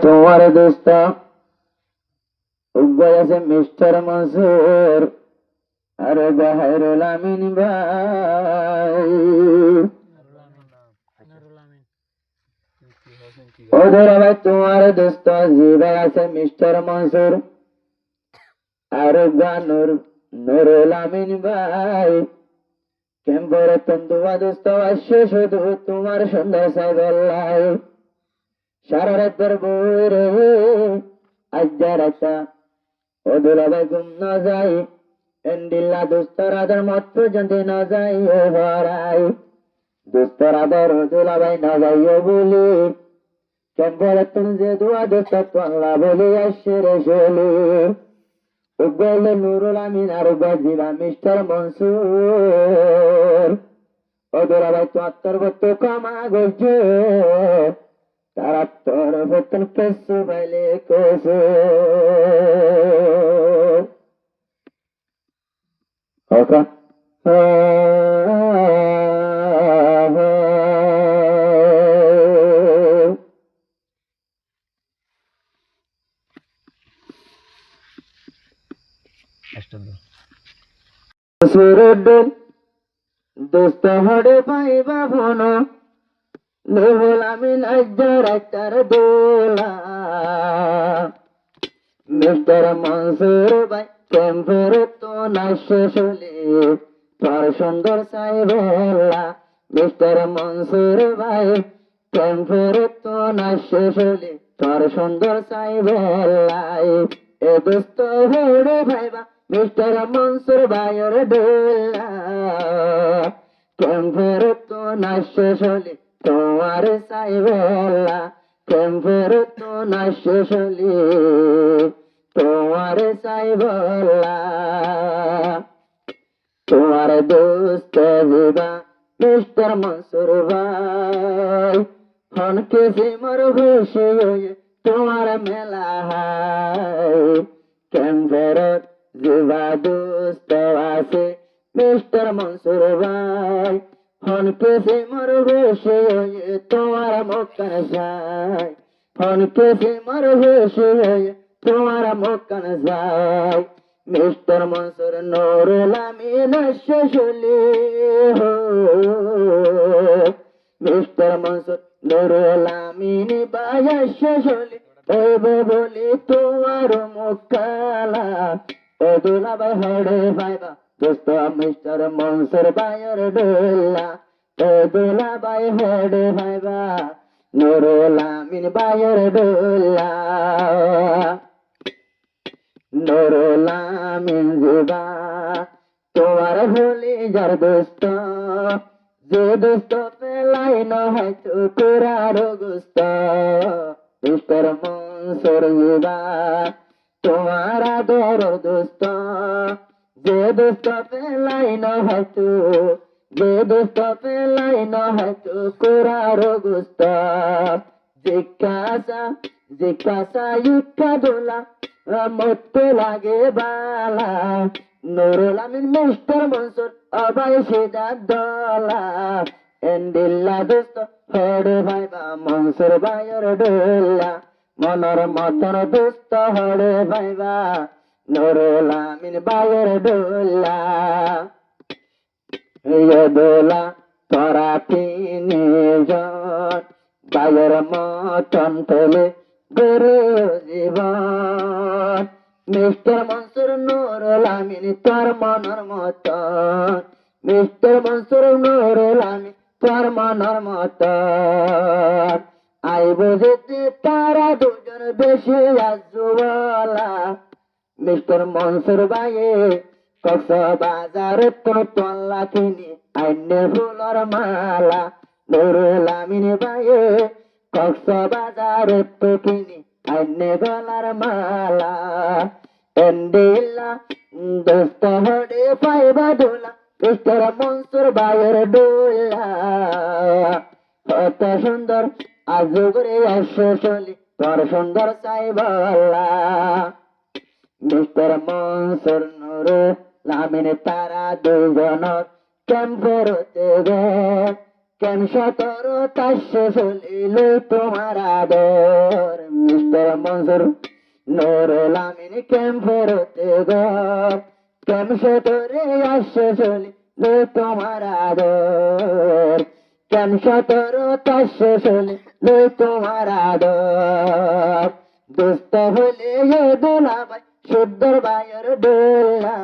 তোমার দোস্ত উজ্জ্বল আছে মিস্টার মনসুর আর বাহারুল আমিন ভাই। ওদের ভাই তোমার দোস্ত জি ভাই আছে মিস্টার মনসুর আর গানুর নুরুল আমিন ভাই। কেম্বর তন্দুয়া দোস্ত আসছে শুধু তোমার সুন্দর সাইবেল্লাই। সারা রাতের বই রে আজ্জা রাতা ওদুলা ভাই ঘুম না যাই এন্ডিল্লা দুস্তরাদের মত পর্যন্ত না যাই ও ভরাই দুস্তরাদের ওদুলা ভাই না যাইও বলি কেম্বর তুমি যে দুয়া দোস্ত তোল্লা বলি আসছে রে শোলি উজ্জ্বল নুরুল আমিন আর বাজিবা মিস্টার মনসুর ওদুলা ভাই ৭৪ কমা গজে তারা তোর বেতন পেছু বাইলে কোসো ওকা সুরডল দোস্ত হড়ে পাইবা ফোনো নুরুল আমিন আজ্জার একটার দোলা মিস্টার মনসুর ভাই কেম্পের তো না শেষ হলে তোর সুন্দর সাইবেলা মিস্টার মনসুর ভাই কেম্পের তো না শেষ হলে তোর সুন্দর সাইবেলাই এ দোস্ত হড়ে ভাইবা মিস্টার মনসুর ভাইয়ের দোলা কেম্পের তো না শেষ হলে তোমার সাইবেলা কেম্পের তো না শেষ হলে তোমার সাইবেলা তোমার দোস্ত দিবা মিস্টার মনসুর ভাই হনকে সিমর খুশি হয়ে তোমার মেলা হাই কেম্পের দিবা দোস্ত আছে মিস্টার মনসুর ভাই হনকে সিমর খুশি হয়ে তোমার মুখান যায় হনকে সিমর খুশি হয়ে তোমার মুখান যায় মিস্টার মনসুর নুরুল আমিন শেষলি হো মিস্টার মনসুর নুরুল আমিন বায়া শেষলি বলি তোমার মুখালা ও দুলা ভাই হড়ে ভাইবা দোস্ত মিস্টার মনসুর ভাইয়ের ডোলা ও দুলা ভাই হড়ে ভাইবা নুরুল আমিন ভাইয়ের ডোলা নুরুল আমিন জিবা তোমার হলি যার দোস্ত যে দোস্ত পেলাই নয় চুকুরার গোস্ত মিস্টার মনসুর জিবা তোমার আদর দোস্ত যে দোস্ত পেলাই নয় যে দোস্ত পেলাই নয় চুকুরার গোস্ত জিজ্ঞাসা ইকা দোলা মতো লাগে বালা নুরুল আমিন মিস্টার মনসুর অবাই সেদা দলা এন্ডিল্লা দোস্ত হড়ে ভাইবা মনসুর ভাইয়ের ডোলা মনর মতন দোস্ত হড়ে ভাইবা নুরুল আমিন ভাইয়ের ডোলা দোলা তোরা তিনজন ভাইয়ের মতন তোলে গরে জীবন মিস্টার মনসুর নুরুল আমিন তোর মনের মতন মিস্টার মনসুর নুরুল আমিন তোর মনের মতন আইব যেতে তারা দুজন বেশি আজওয়ালা মিস্টার মনসুর ভাইয়ে কক্সবাজার তোর তল্লা কিনি আইনে ফুলর মালা নুরুল আমিন ভাইয়ে কক্সবাজার তো কিনি আইনে গলার মালা এন্ডিল্লা দোস্ত হড়ে পাইবা দোলা মিস্টার মনসুর ভাইয়ের ডোলা কত সুন্দর আজ করে আসে চলি তোর সুন্দর সাইবেলা মিস্টার মনসুর নুরুল আমিন তারা দুজনত কেম্পের দেবে কেন সতর তার চলিল তোমার আদর মিস্টার মনসুর নুরুল আমিন ক্যাম্পের ঘর কেমসে তোরে আসে চলি তোমার আদর কেমসে তোর তাসে চলি তোমার আদর দুষ্ট হলে দুলাভাই সুন্দর বায়র ডোলা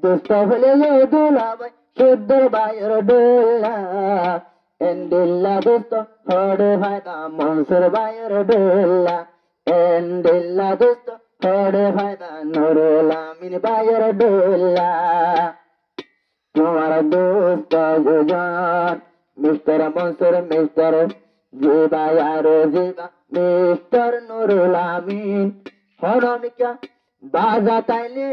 দুষ্ট হলে দুলাভাই সুন্দর বায়র ডোলা এন্ডিল্লা দোস্ত হরে ফায়দা মনসুর বায়র ডোলা এন্ডিল্লা দোস্ত হরে ফায়দা নুরুল আমিন বায়র ডোলা তোমার দোস্ত গুজন মিস্টার মনসুর মিস্টার জিবা আর জিবা মিস্টার নুরুল আমিন হরমিকা বাজা তাইলে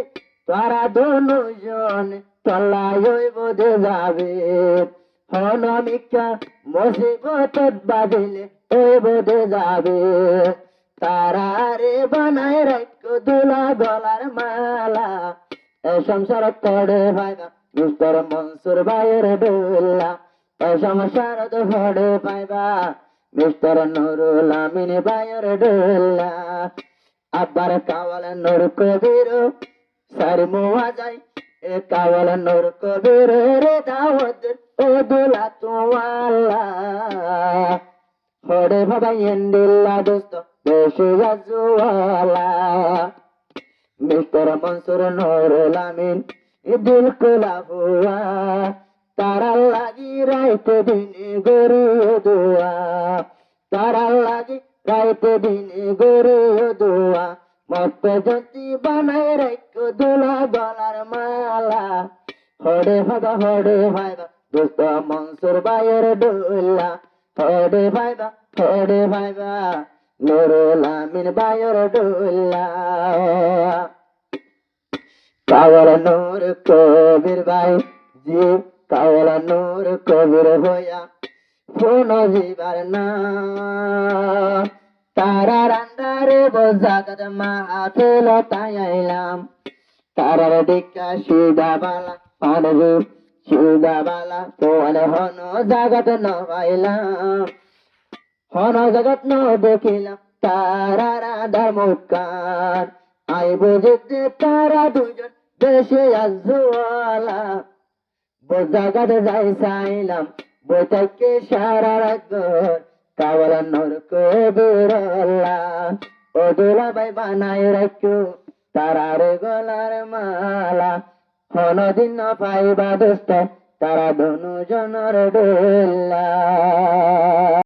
তারা দুজন তলায় বোধে যাবে হরমিকা মুসিবত বাদিলে ওই বোধে যাবে তারা রে বানায় রাখো দুলা গলার মালা সংসার করে ফায়দা মিস্টার মনসুর ভাইয়ের ডোলা সংসার তো ঘরে পাইবা মিস্টার নুরুল আমিন ভাইয়ের ডোলা আবার কাওয়াল নূর কবির সারি মোয়া যায় এ কাওয়াল নূর কবির রে দাওয়াত ও দোলা তোয়ালা হরে বাবা এন্ডিল্লা দোস্ত দেশে গাজওয়ালা মিস্টার মনসুর নুরুল আমিন দিল কোলা হুয়া তারা লাগি রাইতে দিনে গরু দোয়া তারা লাগি রাইতে দিনে গরু দোয়া মত জ্যোতি বানায় রাখো দোলা গলার মালা হরে ভাইবা দোস্ত মনসুর ভাইয়ের ডোলা হরে ভাইবা নুরুল আমিন ভাইয়ের ডোলা কাওয়াল নূর কবির ভাই জি কাওয়াল নূর কবির হইয়া ফোন জিবার না তারা রান্দারে বোঝাগত মাহফিল তাইলাম তারার দিকা সুদাবালা পানবু সুদাবালা তোয়াল হন জাগত ন পাইলাম হন জগত ন দেখিলাম তারা রাধার মুখান আই বুঝতে তারা দুজন দেশে আজওয়ালা বোঝাগত যাই চাইলাম বইটাকে সারা রাগর কাওয়াল নূর কবিরল্লা ও দোলা ভাই বানাই রাখো তারার গলার মালা হন দিন পাইবা দোস্ত